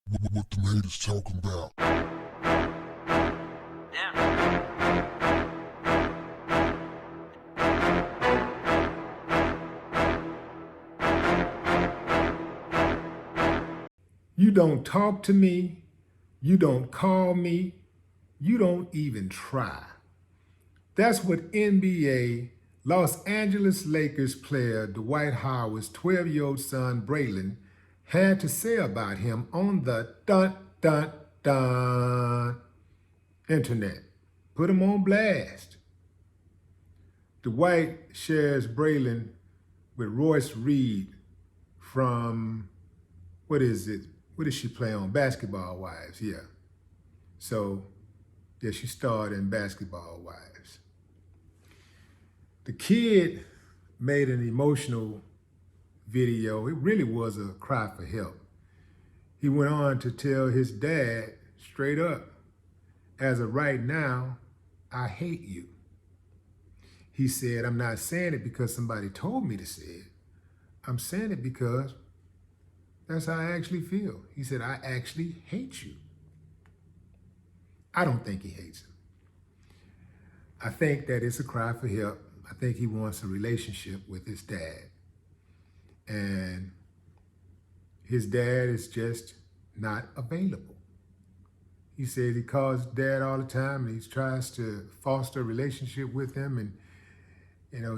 What the haters talking about? You don't talk to me. You don't call me. You don't even try. That's what NBA Los Angeles Lakers player Dwight Howard's 12-year-old son Braylon had to say about him on the internet. Put him on blast. Dwight shares Braylon with Royce Reed from, what is it? What does she play on? Basketball Wives, yeah. So, yeah, she starred in Basketball Wives. The kid made an emotional video. It really was a cry for help. He went on to tell his dad straight up, as of right now, I hate you. He said, I'm not saying it because somebody told me to say it. I'm saying it because that's how I actually feel. He said, I actually hate you. I don't think he hates him. I think that it's a cry for help. I think he wants a relationship with his dad. And his dad is just not available. He says he calls dad all the time and he tries to foster a relationship with him, and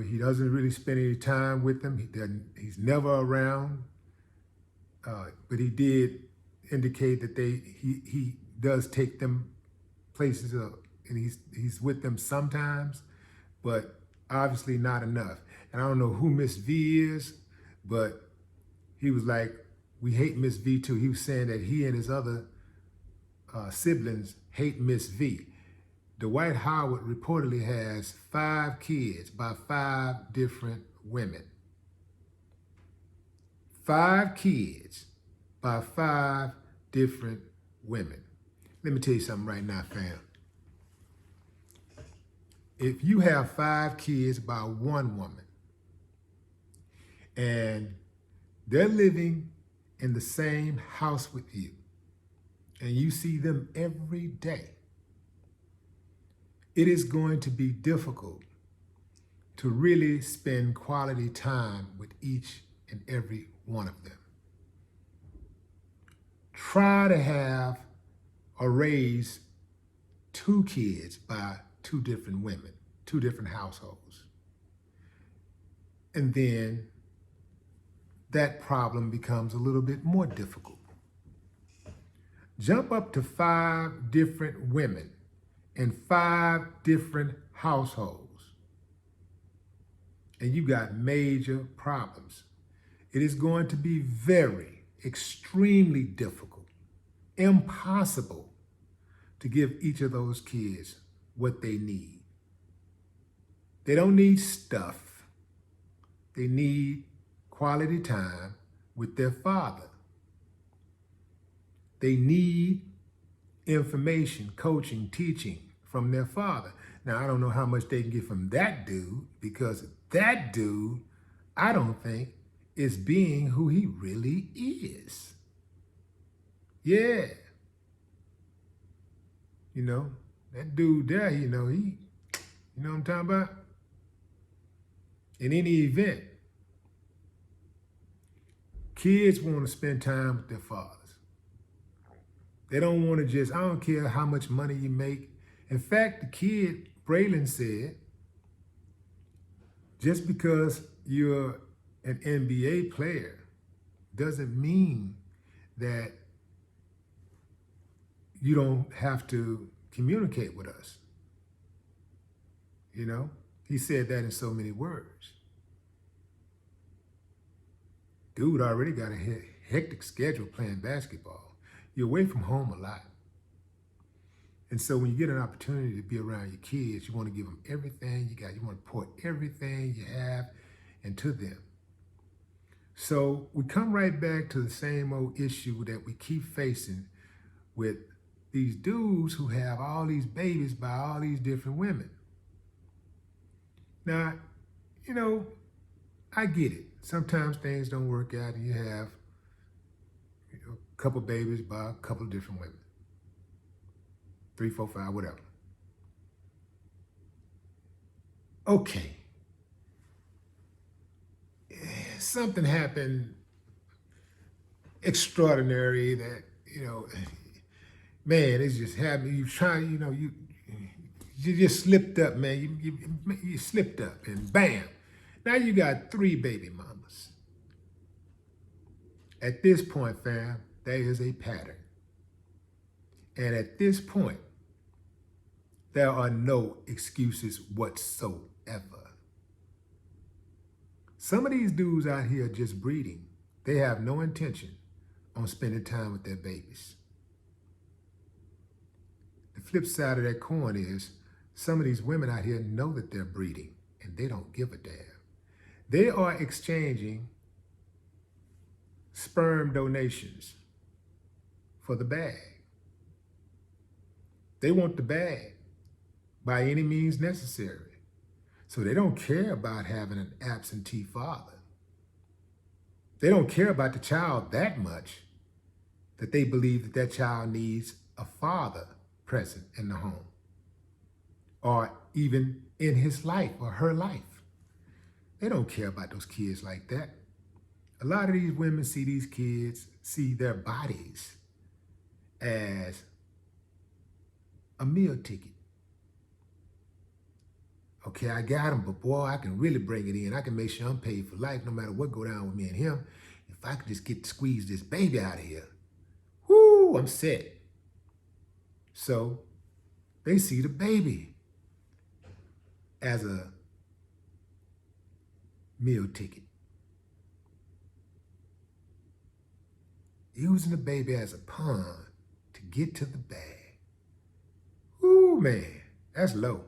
he doesn't really spend any time with them. He's never around. But he did indicate that he does take them places, and he's with them sometimes, but obviously not enough. And I don't know who Miss V is, but he was like, we hate Miss V too. He was saying that he and his other siblings hate Miss V. Dwight Howard reportedly has 5 kids by 5 different women. 5 kids by 5 different women. Let me tell you something right now, fam. If you have 5 kids by one woman and they're living in the same house with you and you see them every day, it is going to be difficult to really spend quality time with each and every one of them. Try to have or raise 2 kids by 2 different women, 2 different households. And then that problem becomes a little bit more difficult. Jump up to 5 different women in 5 different households, and you got major problems. It is going to be very, extremely difficult, impossible to give each of those kids what they need. They don't need stuff. They need quality time with their father. They need information, coaching, teaching from their father. Now, I don't know how much they can get from that dude, because that dude, I don't think, is being who he really is. Yeah. That dude there, he, you know what I'm talking about? In any event, kids want to spend time with their fathers. They don't want to I don't care how much money you make. In fact, the kid, Braylon, said, just because you're an NBA player doesn't mean that you don't have to communicate with us. He said that in so many words. Dude already got a hectic schedule playing basketball. You're away from home a lot. And so when you get an opportunity to be around your kids, you want to give them everything you got. You want to pour everything you have into them. So we come right back to the same old issue that we keep facing with these dudes who have all these babies by all these different women. Now, I get it. Sometimes things don't work out and you have couple babies by a couple of different women. 3, 4, 5, whatever. Okay. Something happened extraordinary that, man, it's just happened. You try, you just slipped up, man. You slipped up and bam. Now you got 3 baby mamas. At this point, fam, there is a pattern. And at this point, there are no excuses whatsoever. Some of these dudes out here just breeding. They have no intention on spending time with their babies. The flip side of that coin is some of these women out here know that they're breeding and they don't give a damn. They are exchanging sperm donations for the bag. They want the bag by any means necessary. So they don't care about having an absentee father. They don't care about the child that much that they believe that that child needs a father present in the home or even in his life or her life. They don't care about those kids like that. A lot of these women see these kids, see their bodies as a meal ticket. Okay, I got him, but boy, I can really bring it in. I can make sure I'm paid for life no matter what go down with me and him. If I could just get to squeeze this baby out of here, whoo, I'm set. So they see the baby as a meal ticket. Using the baby as a pawn to get to the bag. Ooh, man, that's low.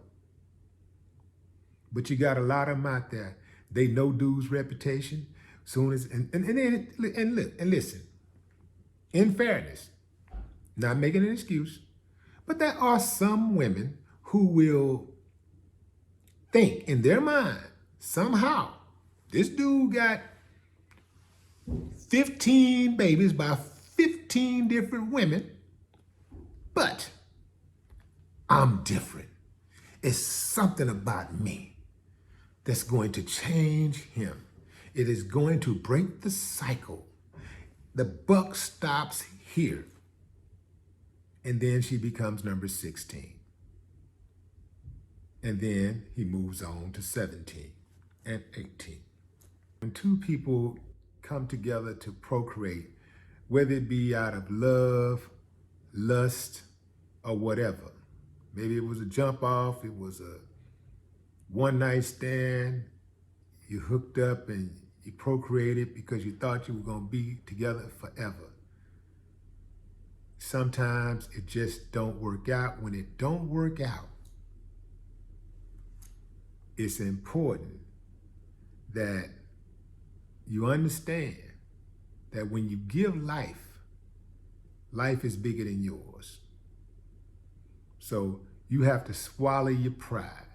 But you got a lot of them out there. They know dude's reputation. Soon as and listen. In fairness, not making an excuse, but there are some women who will think in their mind somehow this dude got 15 babies by 15 different women, but I'm different. It's something about me that's going to change him. It is going to break the cycle. The buck stops here. And then she becomes number 16. And then he moves on to 17 and 18. When 2 people come together to procreate, whether it be out of love, lust, or whatever. Maybe it was a jump off, it was a one-night stand, you hooked up and you procreated because you thought you were going to be together forever. Sometimes it just don't work out. When it don't work out, it's important that you understand that when you give life, life is bigger than yours. So you have to swallow your pride.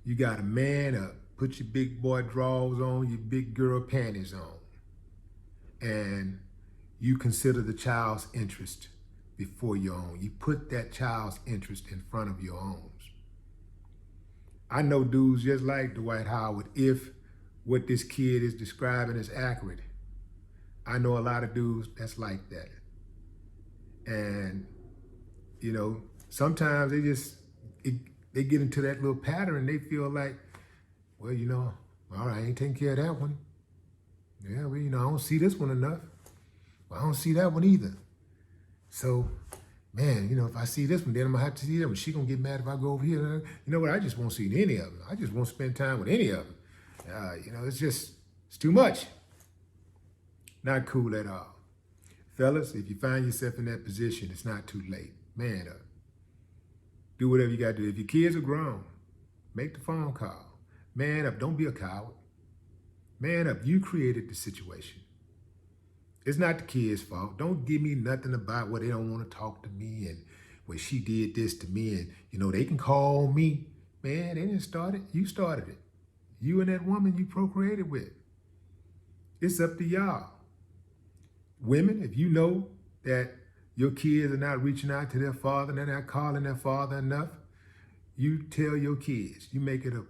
You got to man up, put your big boy drawers on, your big girl panties on, and you consider the child's interest before your own. You put that child's interest in front of your own. I know dudes just like Dwight Howard, if what this kid is describing is accurate. I know a lot of dudes that's like that. And, sometimes they get into that little pattern and they feel like, well, all right, I ain't taking care of that one. Yeah, well, I don't see this one enough. Well, I don't see that one either. So, man, if I see this one, then I'm gonna have to see that one. She gonna get mad if I go over here. You know what? I just won't see any of them. I just won't spend time with any of them. It's too much. Not cool at all. Fellas, if you find yourself in that position, it's not too late. Man up. Do whatever you gotta do. If your kids are grown, make the phone call. Man up, don't be a coward. Man up, you created the situation. It's not the kids' fault. Don't give me nothing about what they don't want to talk to me and when she did this to me and, they can call me. Man, they didn't start it. You started it. You and that woman you procreated with. It's up to y'all. Women, if you know that your kids are not reaching out to their father, they're not calling their father enough, you tell your kids, you make it a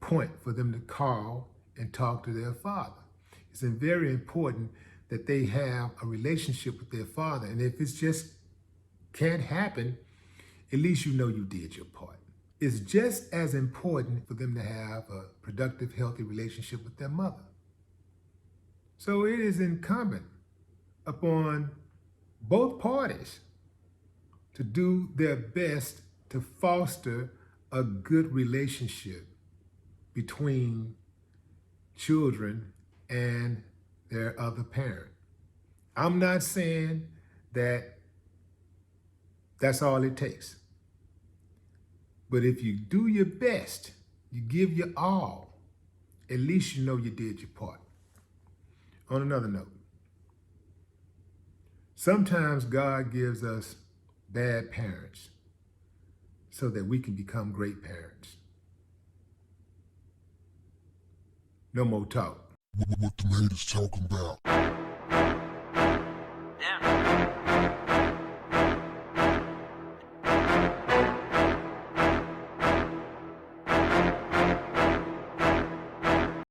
point for them to call and talk to their father. It's very important that they have a relationship with their father. And if it's just can't happen, at least you know you did your part. It's just as important for them to have a productive, healthy relationship with their mother. So it is incumbent upon both parties to do their best to foster a good relationship between children and their other parent. I'm not saying that that's all it takes. But if you do your best, you give your all, at least you know you did your part. On another note, sometimes God gives us bad parents so that we can become great parents. No more talk. What the haters talking about?